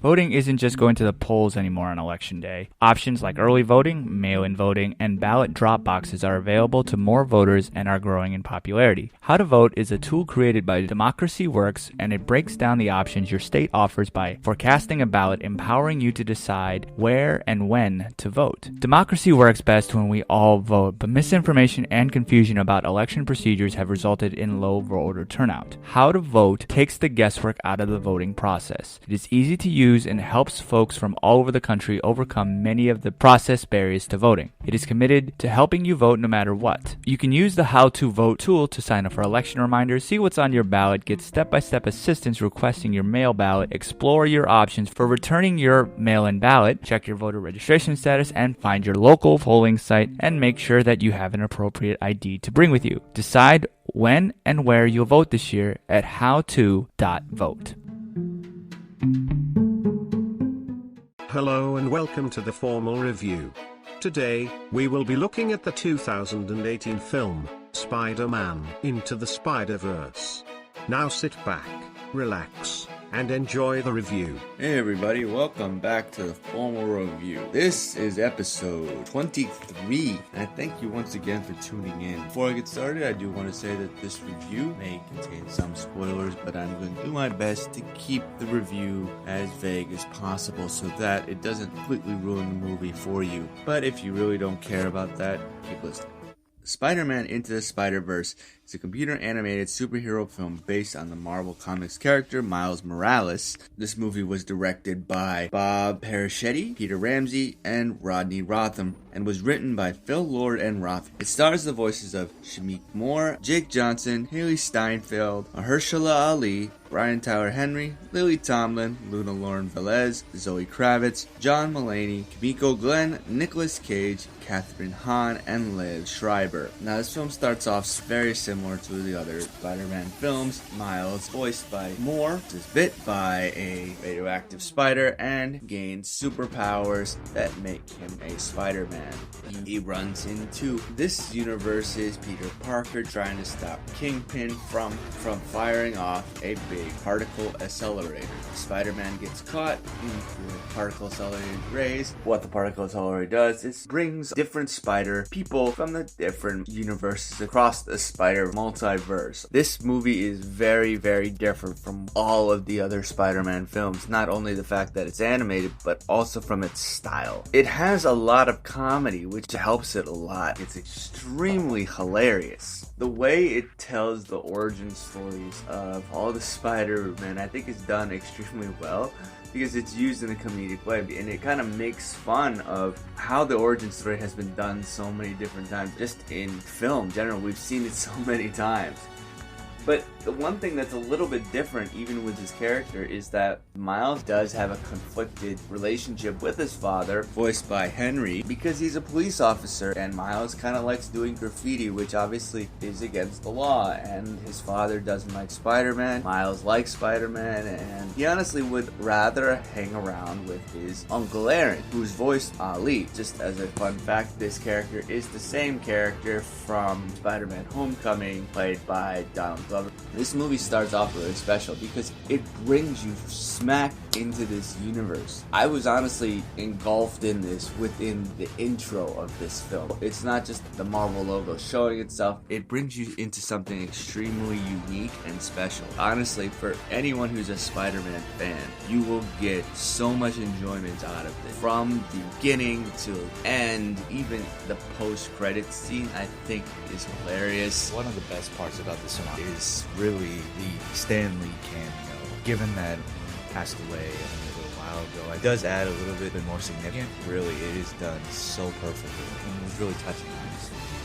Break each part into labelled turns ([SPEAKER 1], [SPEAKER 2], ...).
[SPEAKER 1] Voting isn't just going to the polls anymore on election day. Options like early voting, mail-in voting, and ballot drop boxes are available to more voters and are growing in popularity. How to Vote is a tool created by Democracy Works, and it breaks down the options your state offers by forecasting a ballot, empowering you to decide where and when to vote. Democracy works best when we all vote, but misinformation and confusion about election procedures have resulted in low voter turnout. How to Vote takes the guesswork out of the voting process. It is easy to use and helps folks from all over the country overcome many of the process barriers to voting. It is committed to helping you vote no matter what. You can use the How to Vote tool to sign up for election reminders, see what's on your ballot, get step-by-step assistance requesting your mail ballot, explore your options for returning your mail-in ballot, check your voter registration status, and find your local polling site, and make sure that you have an appropriate ID to bring with you. Decide when and where you'll vote this year at howto.vote.
[SPEAKER 2] Hello and welcome to the formal review. Today, we will be looking at the 2018 film, Spider-Man Into the Spider-Verse. Now sit back, relax, and enjoy the review.
[SPEAKER 3] Hey everybody, welcome back to the formal review. This is episode 23, and I thank you once again for tuning in. Before I get started, I do want to say that this review may contain some spoilers, but I'm going to do my best to keep the review as vague as possible so that it doesn't completely ruin the movie for you. But if you really don't care about that, keep listening. Spider-Man Into the Spider-Verse is a computer-animated superhero film based on the Marvel Comics character Miles Morales. This movie was directed by Bob Persichetti, Peter Ramsey, and Rodney Rotham, and was written by Phil Lord and Roth. It stars the voices of Shameik Moore, Jake Johnson, Haley Steinfeld, Mahershala Ali, Brian Tyler Henry, Lily Tomlin, Luna Lauren Velez, Zoe Kravitz, John Mulaney, Kimiko Glenn, Nicolas Cage, Catherine Hahn, and Liv Schreiber. Now this film starts off very similar to the other Spider-Man films. Miles, voiced by Moore, is bit by a radioactive spider and gains superpowers that make him a Spider-Man. He runs into this universe's Peter Parker trying to stop Kingpin from firing off a big particle accelerator. Spider-Man gets caught in the particle accelerator rays. What the particle accelerator does is brings different spider people from the different universes across the spider multiverse. This movie is very, very different from all of the other Spider-Man films. Not only the fact that it's animated, but also from its style. It has a lot of comedy, which helps it a lot. It's extremely hilarious. The way it tells the origin stories of all the Spider-Man, I think is done extremely well because it's used in a comedic way, and it kind of makes fun of how the origin story has been done so many different times. Just in film in general, we've seen it so many times. But the one thing that's a little bit different, even with his character, is that Miles does have a conflicted relationship with his father, voiced by Henry, because he's a police officer, and Miles kind of likes doing graffiti, which obviously is against the law, and his father doesn't like Spider-Man. Miles likes Spider-Man, and he honestly would rather hang around with his Uncle Aaron, who's voiced Ali. Just as a fun fact, this character is the same character from Spider-Man Homecoming, played by Donald Glover. This movie starts off really special because it brings you smack into this universe. I was honestly engulfed in this within the intro of this film. It's not just the Marvel logo showing itself, it brings you into something extremely unique and special. Honestly, for anyone who's a Spider-Man fan, you will get so much enjoyment out of it. From the beginning to end, even the post-credits scene, I think is hilarious.
[SPEAKER 4] One of the best parts about this film is really the Stan Lee cameo. Given that he passed away a little while ago, it does add a little bit more significance. Really, it is done so perfectly, and it was really touching.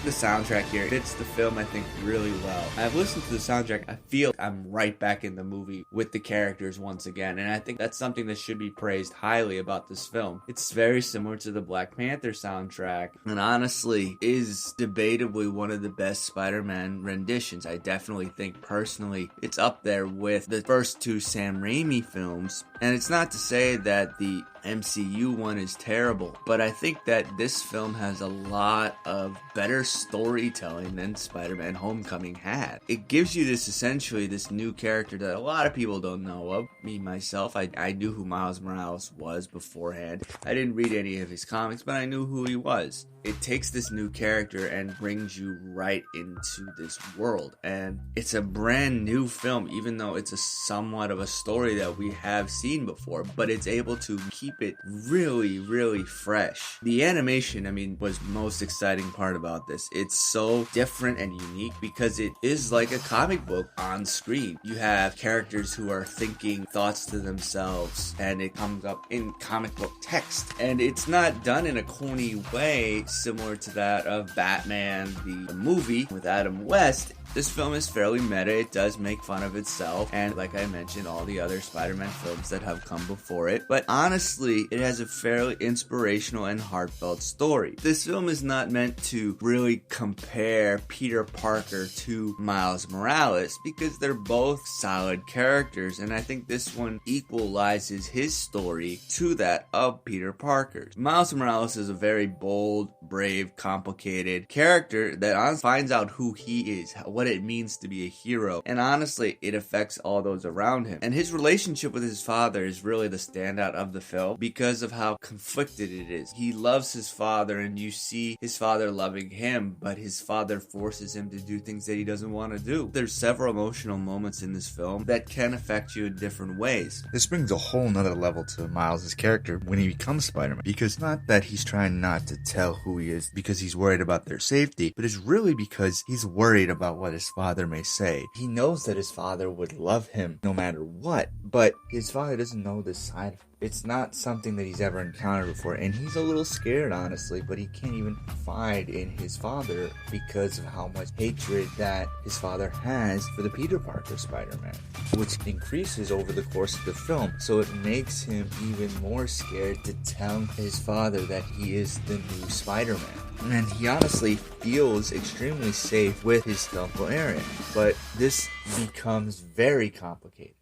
[SPEAKER 3] The soundtrack here fits the film, I think, really well. I've listened to the soundtrack, I feel I'm right back in the movie with the characters once again, and I think that's something that should be praised highly about this film. It's very similar to the Black Panther soundtrack, and honestly is debatably one of the best Spider-Man renditions. I definitely think, personally, it's up there with the first two Sam Raimi films, and it's not to say that the MCU one is terrible, but I think that this film has a lot of better storytelling than Spider-Man Homecoming had. It gives you essentially this new character that a lot of people don't know of. Me, myself, I knew who Miles Morales was beforehand. I didn't read any of his comics, but I knew who he was. It takes this new character and brings you right into this world. And it's a brand new film, even though it's a somewhat of a story that we have seen before, but it's able to keep it really, really fresh. The animation, was most exciting part about this. It's so different and unique because it is like a comic book on screen. You have characters who are thinking thoughts to themselves, and it comes up in comic book text. And it's not done in a corny way similar to that of Batman, the movie with Adam West. This film is fairly meta. It does make fun of itself, and like I mentioned, all the other Spider-Man films that have come before it. But honestly, it has a fairly inspirational and heartfelt story. This film is not meant to really compare Peter Parker to Miles Morales because they're both solid characters, and I think this one equalizes his story to that of Peter Parker's. Miles Morales is a very bold, brave, complicated character that finds out who he is, what it means to be a hero, and honestly, it affects all those around him. And his relationship with his father is really the standout of the film because of how conflicted it is. He loves his father, and you see his father loving him, but his father forces him to do things that he doesn't want to do. There's several emotional moments in this film that can affect you in different ways.
[SPEAKER 4] This brings a whole nother level to Miles' character when he becomes Spider-Man, because not that he's trying not to tell who he is because he's worried about their safety, but it's really because he's worried about what his father may say. He knows that his father would love him no matter what, but his father doesn't know this side of him. It's not something that he's ever encountered before, and he's a little scared, honestly, but he can't even confide in his father because of how much hatred that his father has for the Peter Parker Spider-Man, which increases over the course of the film, so it makes him even more scared to tell his father that he is the new Spider-Man. And he honestly feels extremely safe with his Uncle Aaron, but this becomes very complicated.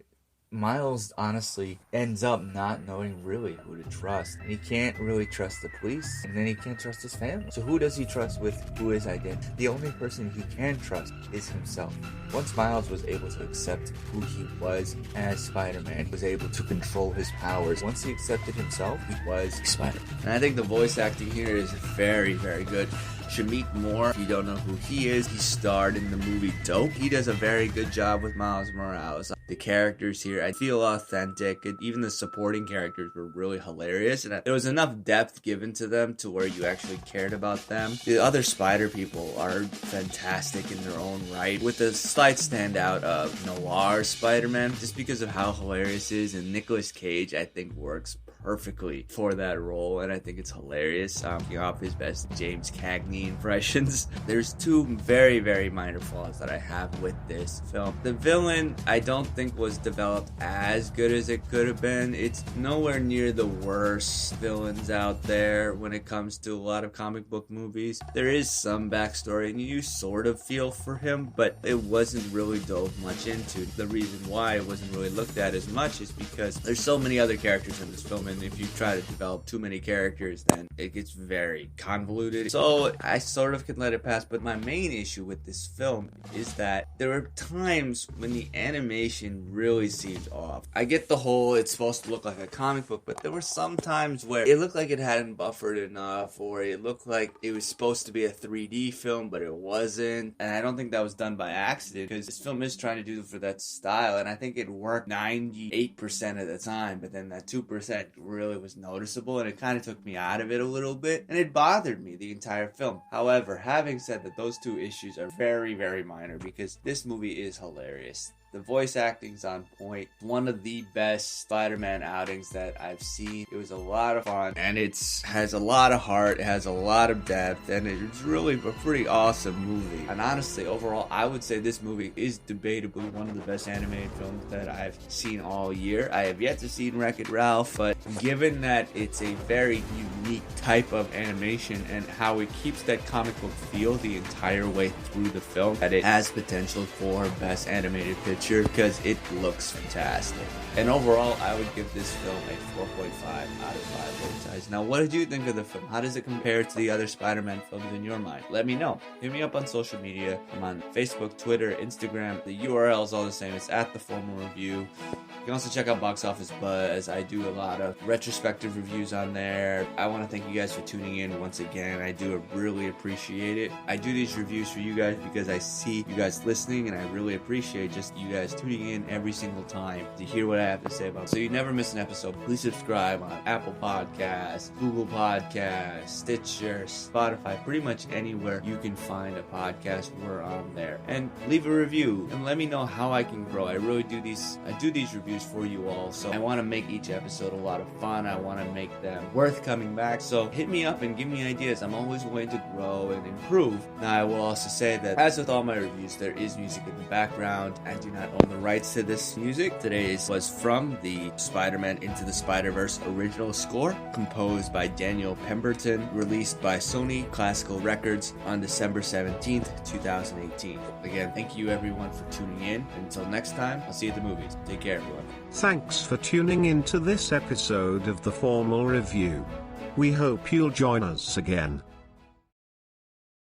[SPEAKER 4] Miles honestly ends up not knowing really who to trust. And he can't really trust the police, and then he can't trust his family. So who does he trust with who is identity? The only person he can trust is himself. Once Miles was able to accept who he was as Spider-Man, he was able to control his powers. Once he accepted himself, he was Spider-Man.
[SPEAKER 3] And I think the voice acting here is very, very good. Shamik Moore, if you don't know who he is, he starred in the movie Dope. He does a very good job with Miles Morales. The characters here, I feel authentic, and even the supporting characters were really hilarious, and there was enough depth given to them to where you actually cared about them. The other Spider people are fantastic in their own right, with a slight standout of Noir Spider-Man, just because of how hilarious it is, and Nicolas Cage, I think, works perfectly for that role, and I think it's hilarious. Off his best James Cagney impressions. There's two very, very minor flaws that I have with this film. The villain, I don't think was developed as good as it could have been. It's nowhere near the worst villains out there when it comes to a lot of comic book movies. There is some backstory, and you sort of feel for him, but it wasn't really dove much into. The reason why it wasn't really looked at as much is because there's so many other characters in this film, and if you try to develop too many characters, then it gets very convoluted. So I sort of can let it pass, but my main issue with this film is that there are times when the animation really seemed off. I get the whole it's supposed to look like a comic book, but there were some times where it looked like it hadn't buffered enough, or it looked like it was supposed to be a 3D film, but it wasn't. And I don't think that was done by accident, because this film is trying to do for that style, and I think it worked 98% of the time, but then that 2% really was noticeable, and it kind of took me out of it a little bit, and it bothered me the entire film. However, having said that, those two issues are very, very minor, because this movie is hilarious. The voice acting's on point. One of the best Spider-Man outings that I've seen. It was a lot of fun, and it has a lot of heart, it has a lot of depth, and it's really a pretty awesome movie. And honestly, overall, I would say this movie is debatably one of the best animated films that I've seen all year. I have yet to see Wreck-It Ralph, but given that it's a very unique type of animation and how it keeps that comic book feel the entire way through the film, that it has potential for best animated picture future because it looks fantastic. And overall, I would give this film a 4.5 out of 5 vote size. Now, what did you think of the film? How does it compare to the other Spider-Man films in your mind? Let me know. Hit me up on social media. I'm on Facebook, Twitter, Instagram. The URL is all the same. It's at The Formal Review. You can also check out Box Office Buzz. I do a lot of retrospective reviews on there. I want to thank you guys for tuning in once again. I do really appreciate it. I do these reviews for you guys because I see you guys listening, and I really appreciate just you guys tuning in every single time to hear what I have to say about it. So you never miss an episode. Please subscribe on Apple Podcasts, Google Podcasts, Stitcher, Spotify, pretty much anywhere you can find a podcast, we're on there. And leave a review and let me know how I can grow. I really do these reviews for you all, so I want to make each episode a lot of fun. I want to make them worth coming back, so hit me up and give me ideas. I'm always willing to grow and improve. Now, I will also say that as with all my reviews, there is music in the background. I do not own the rights to this music. Today's was from the Spider-Man Into the Spider-Verse original score, composed by Daniel Pemberton, released by Sony Classical Records on December 17th, 2018. Again, thank you everyone for tuning in. Until next time, I'll see you at the movies. Take care, everyone.
[SPEAKER 2] Thanks for tuning in to this episode of The Formal Review. We hope you'll join us again.